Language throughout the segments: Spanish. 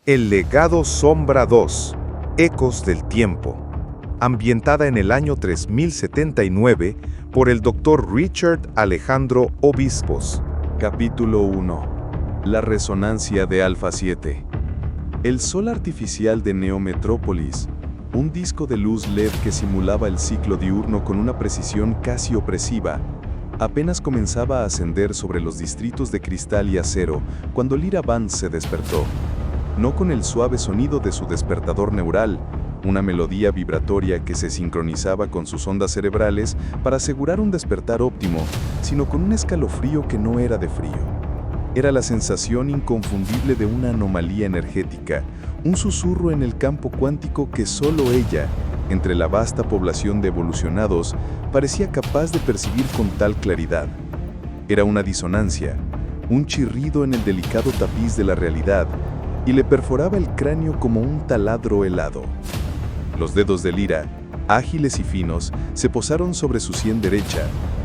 El legado Sombra 2, Ecos del Tiempo, ambientada en el año 3079 por el Dr. Richard Alejandro Obispos. Capítulo 1. La resonancia de Alpha 7. El sol artificial de Neometrópolis, un disco de luz LED que simulaba el ciclo diurno con una precisión casi opresiva, apenas comenzaba a ascender sobre los distritos de cristal y acero cuando Lyra Vance se despertó. No con el suave sonido de su despertador neural, una melodía vibratoria que se sincronizaba con sus ondas cerebrales para asegurar un despertar óptimo, sino con un escalofrío que no era de frío. Era la sensación inconfundible de una anomalía energética, un susurro en el campo cuántico que solo ella, entre la vasta población de evolucionados, parecía capaz de percibir con tal claridad. Era una disonancia, un chirrido en el delicado tapiz de la realidad, y le perforaba el cráneo como un taladro helado. Los dedos de Lyra, ágiles y finos, se posaron sobre su sien derecha,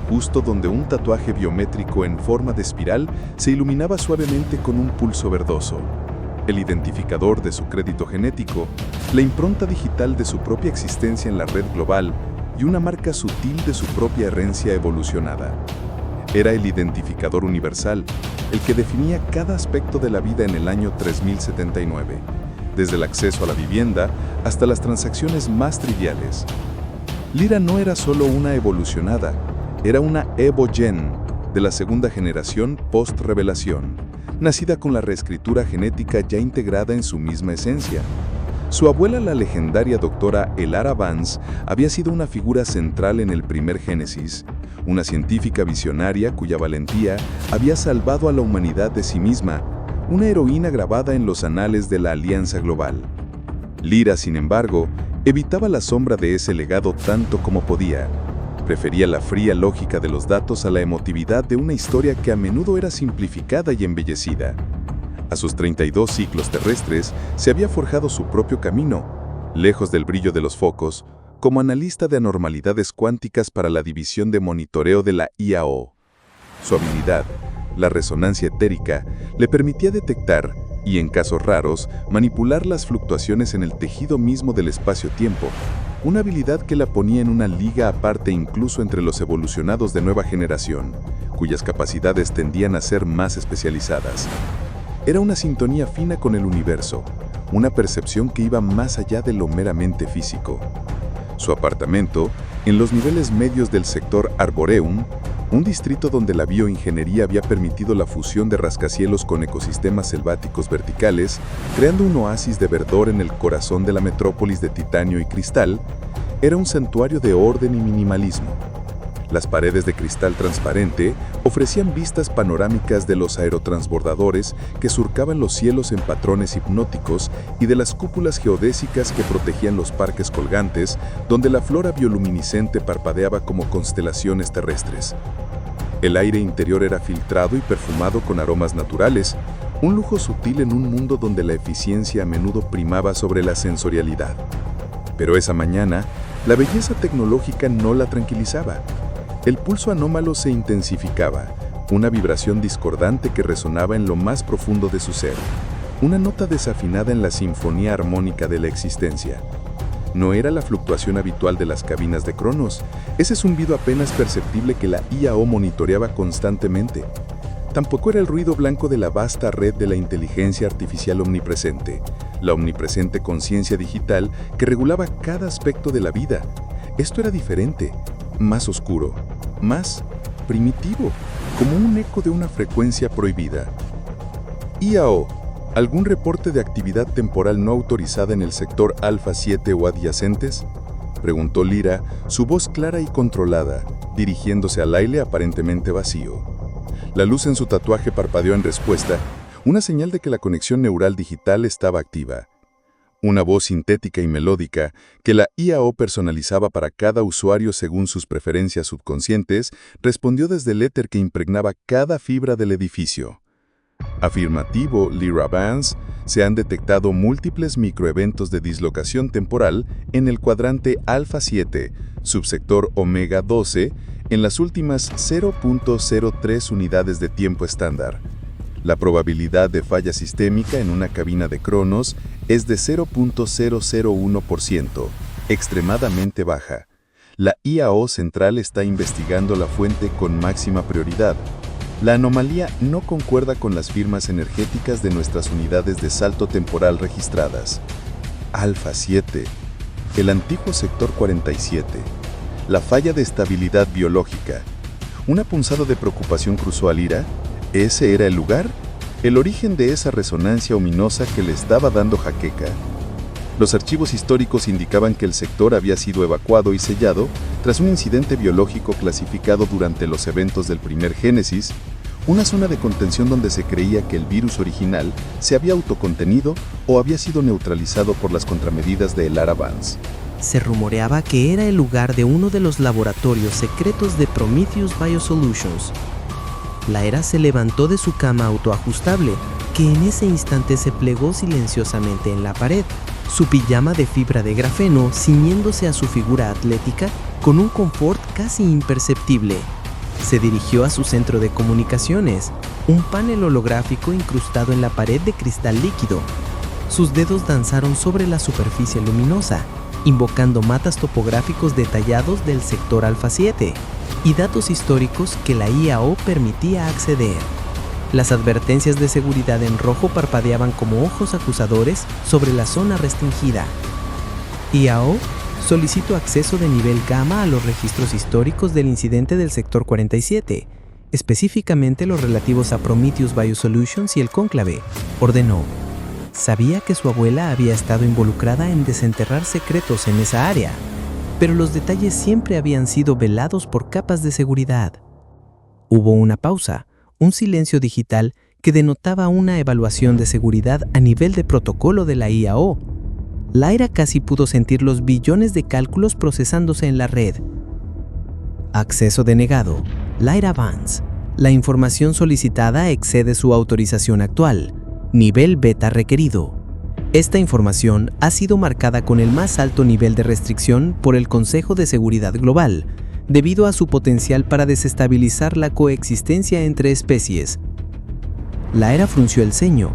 justo donde un tatuaje biométrico en forma de espiral se iluminaba suavemente con un pulso verdoso. El identificador de su crédito genético, la impronta digital de su propia existencia en la red global y una marca sutil de su propia herencia evolucionada. Era el identificador universal, el que definía cada aspecto de la vida en el año 3079, desde el acceso a la vivienda hasta las transacciones más triviales. Lyra no era solo una evolucionada, era una Evogen de la segunda generación post-revelación, nacida con la reescritura genética ya integrada en su misma esencia. Su abuela, la legendaria doctora Elara Vance, había sido una figura central en el primer Génesis, una científica visionaria cuya valentía había salvado a la humanidad de sí misma, una heroína grabada en los anales de la Alianza Global. Lyra, sin embargo, evitaba la sombra de ese legado tanto como podía. Prefería la fría lógica de los datos a la emotividad de una historia que a menudo era simplificada y embellecida. A sus 32 ciclos terrestres, se había forjado su propio camino, lejos del brillo de los focos, como analista de anormalidades cuánticas para la división de monitoreo de la IAO. Su habilidad, la resonancia etérica, le permitía detectar, y en casos raros, manipular las fluctuaciones en el tejido mismo del espacio-tiempo, una habilidad que la ponía en una liga aparte incluso entre los evolucionados de nueva generación, cuyas capacidades tendían a ser más especializadas. Era una sintonía fina con el universo, una percepción que iba más allá de lo meramente físico. Su apartamento, en los niveles medios del sector Arboreum, un distrito donde la bioingeniería había permitido la fusión de rascacielos con ecosistemas selváticos verticales, creando un oasis de verdor en el corazón de la metrópolis de titanio y cristal, era un santuario de orden y minimalismo. Las paredes de cristal transparente ofrecían vistas panorámicas de los aerotransbordadores que surcaban los cielos en patrones hipnóticos y de las cúpulas geodésicas que protegían los parques colgantes, donde la flora bioluminiscente parpadeaba como constelaciones terrestres. El aire interior era filtrado y perfumado con aromas naturales, un lujo sutil en un mundo donde la eficiencia a menudo primaba sobre la sensorialidad. Pero esa mañana, la belleza tecnológica no la tranquilizaba. El pulso anómalo se intensificaba, una vibración discordante que resonaba en lo más profundo de su ser, una nota desafinada en la sinfonía armónica de la existencia. No era la fluctuación habitual de las cabinas de Cronos, ese zumbido apenas perceptible que la IAO monitoreaba constantemente. Tampoco era el ruido blanco de la vasta red de la inteligencia artificial omnipresente, la omnipresente conciencia digital que regulaba cada aspecto de la vida. Esto era diferente, más oscuro, más primitivo, como un eco de una frecuencia prohibida. IAO, ¿algún reporte de actividad temporal no autorizada en el sector Alpha 7 o adyacentes?, preguntó Lyra, su voz clara y controlada, dirigiéndose al aire aparentemente vacío. La luz en su tatuaje parpadeó en respuesta, una señal de que la conexión neural digital estaba activa. Una voz sintética y melódica que la IAO personalizaba para cada usuario según sus preferencias subconscientes, respondió desde el éter que impregnaba cada fibra del edificio. Afirmativo, Lyra Vance, se han detectado múltiples microeventos de dislocación temporal en el cuadrante Alpha 7, subsector Omega 12, en las últimas 0.03 unidades de tiempo estándar. La probabilidad de falla sistémica en una cabina de Cronos es de 0.001%, extremadamente baja. La IAO central está investigando la fuente con máxima prioridad. La anomalía no concuerda con las firmas energéticas de nuestras unidades de salto temporal registradas. Alfa 7, el antiguo sector 47, la falla de estabilidad biológica. Una punzada de preocupación cruzó a Lyra. ¿Ese era el lugar? ¿El origen de esa resonancia ominosa que le estaba dando jaqueca? Los archivos históricos indicaban que el sector había sido evacuado y sellado tras un incidente biológico clasificado durante los eventos del primer Génesis, una zona de contención donde se creía que el virus original se había autocontenido o había sido neutralizado por las contramedidas de Elara Vance. Se rumoreaba que era el lugar de uno de los laboratorios secretos de Prometheus Biosolutions. Lyra se levantó de su cama autoajustable, que en ese instante se plegó silenciosamente en la pared, su pijama de fibra de grafeno ciñéndose a su figura atlética con un confort casi imperceptible. Se dirigió a su centro de comunicaciones, un panel holográfico incrustado en la pared de cristal líquido. Sus dedos danzaron sobre la superficie luminosa, invocando mapas topográficos detallados del sector Alfa 7 y datos históricos que la IAO permitía acceder. Las advertencias de seguridad en rojo parpadeaban como ojos acusadores sobre la zona restringida. IAO solicitó acceso de nivel gamma a los registros históricos del incidente del sector 47, específicamente los relativos a Prometheus Biosolutions y el cónclave, ordenó. Sabía que su abuela había estado involucrada en desenterrar secretos en esa área, pero los detalles siempre habían sido velados por capas de seguridad. Hubo una pausa, un silencio digital que denotaba una evaluación de seguridad a nivel de protocolo de la IAO. Lyra casi pudo sentir los billones de cálculos procesándose en la red. Acceso denegado. Lyra Vance. La información solicitada excede su autorización actual. Nivel beta requerido. Esta información ha sido marcada con el más alto nivel de restricción por el Consejo de Seguridad Global, debido a su potencial para desestabilizar la coexistencia entre especies. Lyra frunció el ceño.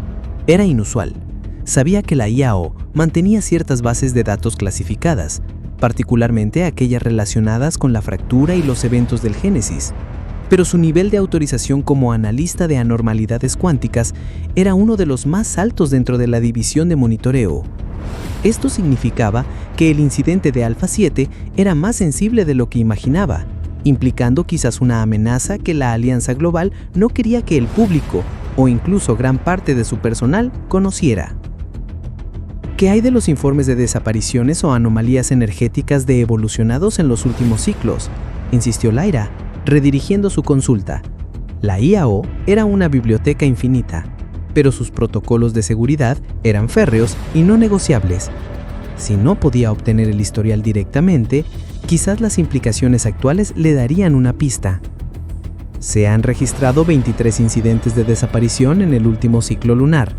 Era inusual. Sabía que la IAO mantenía ciertas bases de datos clasificadas, particularmente aquellas relacionadas con la fractura y los eventos del Génesis. Pero su nivel de autorización como analista de anormalidades cuánticas era uno de los más altos dentro de la división de monitoreo. Esto significaba que el incidente de Alfa 7 era más sensible de lo que imaginaba, implicando quizás una amenaza que la Alianza Global no quería que el público, o incluso gran parte de su personal, conociera. ¿Qué hay de los informes de desapariciones o anomalías energéticas de evolucionados en los últimos ciclos?, insistió Lyra, redirigiendo su consulta. La IAO era una biblioteca infinita, pero sus protocolos de seguridad eran férreos y no negociables. Si no podía obtener el historial directamente, quizás las implicaciones actuales le darían una pista. Se han registrado 23 incidentes de desaparición en el último ciclo lunar,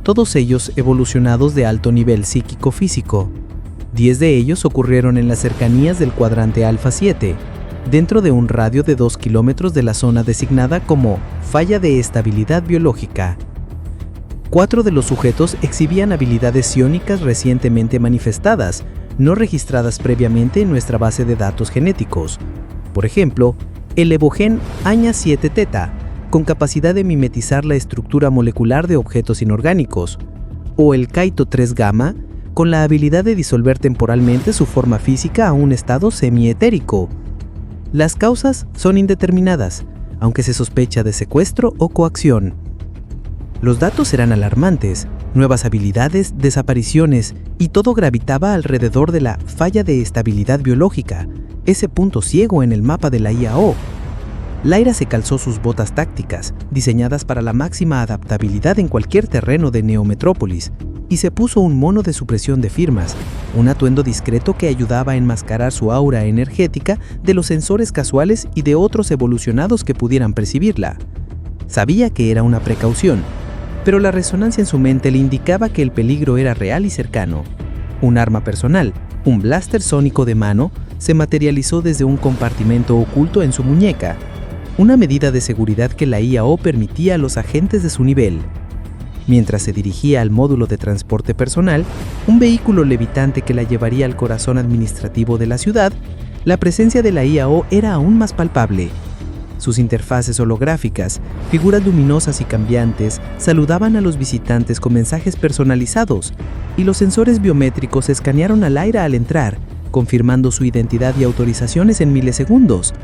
todos ellos evolucionados de alto nivel psíquico-físico. 10 de ellos ocurrieron en las cercanías del cuadrante Alfa 7, dentro de un radio de 2 kilómetros de la zona designada como falla de estabilidad biológica. 4 de los sujetos exhibían habilidades psiónicas recientemente manifestadas, no registradas previamente en nuestra base de datos genéticos. Por ejemplo, el evogen Aña 7 Theta, con capacidad de mimetizar la estructura molecular de objetos inorgánicos, o el Kaito 3 Gamma, con la habilidad de disolver temporalmente su forma física a un estado semietérico. Las causas son indeterminadas, aunque se sospecha de secuestro o coacción. Los datos eran alarmantes, nuevas habilidades, desapariciones, y todo gravitaba alrededor de la falla de estabilidad biológica, ese punto ciego en el mapa de la IAO. Lyra se calzó sus botas tácticas, diseñadas para la máxima adaptabilidad en cualquier terreno de Neometrópolis, y se puso un mono de supresión de firmas, un atuendo discreto que ayudaba a enmascarar su aura energética de los sensores casuales y de otros evolucionados que pudieran percibirla. Sabía que era una precaución, pero la resonancia en su mente le indicaba que el peligro era real y cercano. Un arma personal, un blaster sónico de mano, se materializó desde un compartimento oculto en su muñeca. una medida de seguridad que la IAO permitía a los agentes de su nivel. Mientras se dirigía al módulo de transporte personal, un vehículo levitante que la llevaría al corazón administrativo de la ciudad, la presencia de la IAO era aún más palpable. Sus interfaces holográficas, figuras luminosas y cambiantes, saludaban a los visitantes con mensajes personalizados, y los sensores biométricos escanearon a Lyra al entrar, confirmando su identidad y autorizaciones en milisegundos.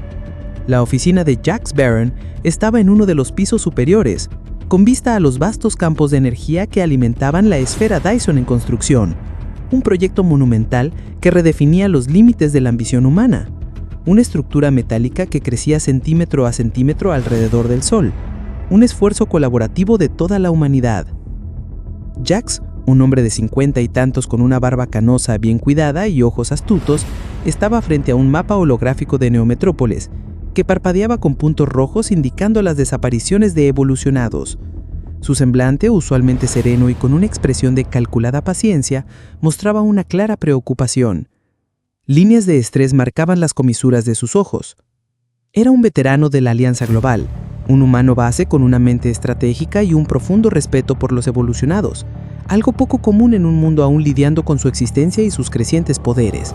La oficina de Jax Barron estaba en uno de los pisos superiores, con vista a los vastos campos de energía que alimentaban la esfera Dyson en construcción, un proyecto monumental que redefinía los límites de la ambición humana, una estructura metálica que crecía centímetro a centímetro alrededor del Sol, un esfuerzo colaborativo de toda la humanidad. Jax, un hombre de 50 y tantos con una barba canosa bien cuidada y ojos astutos, estaba frente a un mapa holográfico de Neometrópolis, que parpadeaba con puntos rojos indicando las desapariciones de evolucionados. Su semblante, usualmente sereno y con una expresión de calculada paciencia, mostraba una clara preocupación. Líneas de estrés marcaban las comisuras de sus ojos. Era un veterano de la Alianza Global, un humano base con una mente estratégica y un profundo respeto por los evolucionados, algo poco común en un mundo aún lidiando con su existencia y sus crecientes poderes.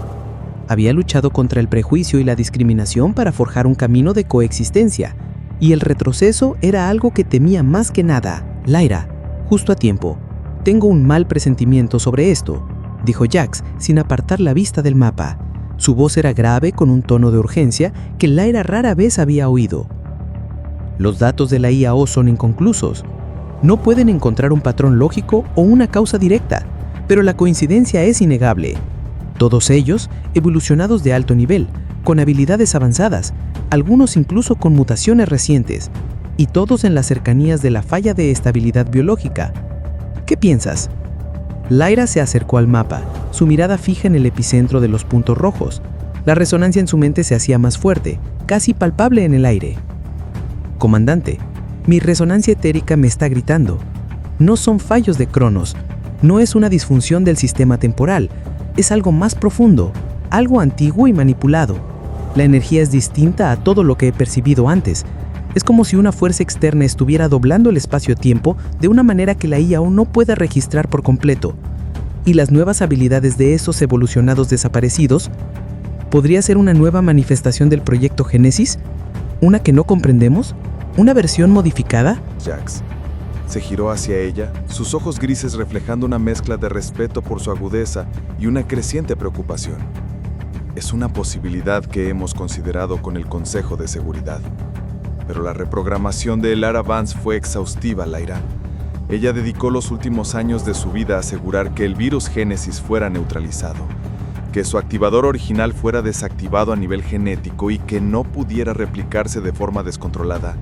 Había luchado contra el prejuicio y la discriminación para forjar un camino de coexistencia, y el retroceso era algo que temía más que nada. Lyra, justo a tiempo. Tengo un mal presentimiento sobre esto, dijo Jax sin apartar la vista del mapa. Su voz era grave con un tono de urgencia que Lyra rara vez había oído. Los datos de la IAO son inconclusos. No pueden encontrar un patrón lógico o una causa directa, pero la coincidencia es innegable. Todos ellos evolucionados de alto nivel, con habilidades avanzadas, algunos incluso con mutaciones recientes, y todos en las cercanías de la falla de estabilidad biológica. ¿Qué piensas? Lyra se acercó al mapa, su mirada fija en el epicentro de los puntos rojos. La resonancia en su mente se hacía más fuerte, casi palpable en el aire. Comandante, mi resonancia etérica me está gritando. No son fallos de Cronos, no es una disfunción del sistema temporal, es algo más profundo, algo antiguo y manipulado. La energía es distinta a todo lo que he percibido antes. Es como si una fuerza externa estuviera doblando el espacio-tiempo de una manera que la IAO no pueda registrar por completo. Y las nuevas habilidades de esos evolucionados desaparecidos, ¿podría ser una nueva manifestación del proyecto Génesis? ¿Una que no comprendemos? ¿Una versión modificada? Jax se giró hacia ella, sus ojos grises reflejando una mezcla de respeto por su agudeza y una creciente preocupación. Es una posibilidad que hemos considerado con el Consejo de Seguridad. Pero la reprogramación de Lara Vance fue exhaustiva, Lyra. Ella dedicó los últimos años de su vida a asegurar que el virus Génesis fuera neutralizado, que su activador original fuera desactivado a nivel genético y que no pudiera replicarse de forma descontrolada.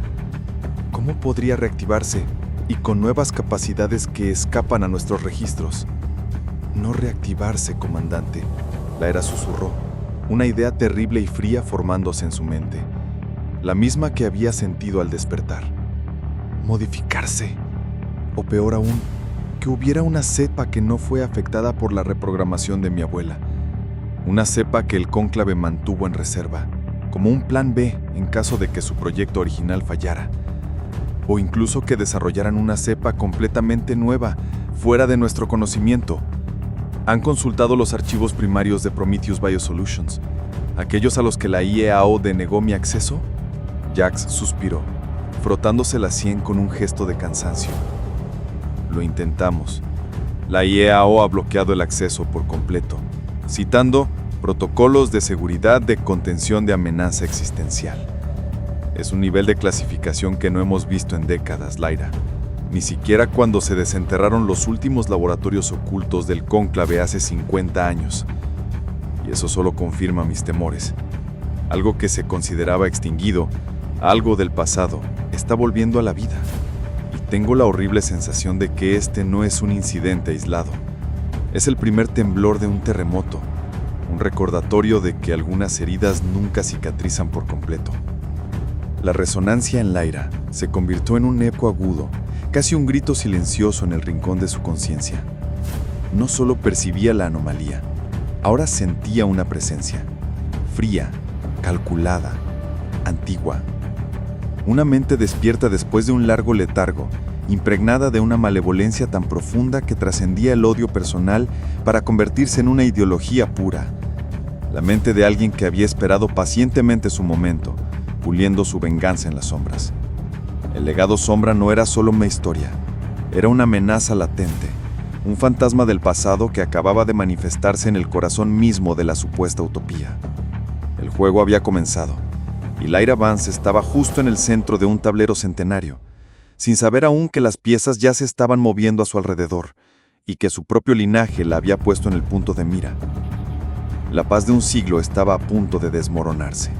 ¿Cómo podría reactivarse y con nuevas capacidades que escapan a nuestros registros? No reactivarse, comandante, Lyra susurró, una idea terrible y fría formándose en su mente, la misma que había sentido al despertar. Modificarse, o peor aún, que hubiera una cepa que no fue afectada por la reprogramación de mi abuela, una cepa que el cónclave mantuvo en reserva, como un plan B en caso de que su proyecto original fallara. O incluso que desarrollaran una cepa completamente nueva, fuera de nuestro conocimiento. ¿Han consultado los archivos primarios de Prometheus Biosolutions, aquellos a los que la IAO denegó mi acceso? Jax suspiró, frotándose la sien con un gesto de cansancio. Lo intentamos. La IAO ha bloqueado el acceso por completo, citando protocolos de seguridad de contención de amenaza existencial. Es un nivel de clasificación que no hemos visto en décadas, Lyra. Ni siquiera cuando se desenterraron los últimos laboratorios ocultos del cónclave hace 50 años. Y eso solo confirma mis temores. Algo que se consideraba extinguido, algo del pasado, está volviendo a la vida. Y tengo la horrible sensación de que este no es un incidente aislado. Es el primer temblor de un terremoto, un recordatorio de que algunas heridas nunca cicatrizan por completo. La resonancia en Lyra se convirtió en un eco agudo, casi un grito silencioso en el rincón de su conciencia. No solo percibía la anomalía, ahora sentía una presencia, fría, calculada, antigua. Una mente despierta después de un largo letargo, impregnada de una malevolencia tan profunda que trascendía el odio personal para convertirse en una ideología pura. La mente de alguien que había esperado pacientemente su momento, puliendo su venganza en las sombras. El legado Sombra no era solo una historia, era una amenaza latente, un fantasma del pasado que acababa de manifestarse en el corazón mismo de la supuesta utopía. El juego había comenzado, y Lyra Vance estaba justo en el centro de un tablero centenario, sin saber aún que las piezas ya se estaban moviendo a su alrededor, y que su propio linaje la había puesto en el punto de mira. La paz de un siglo estaba a punto de desmoronarse.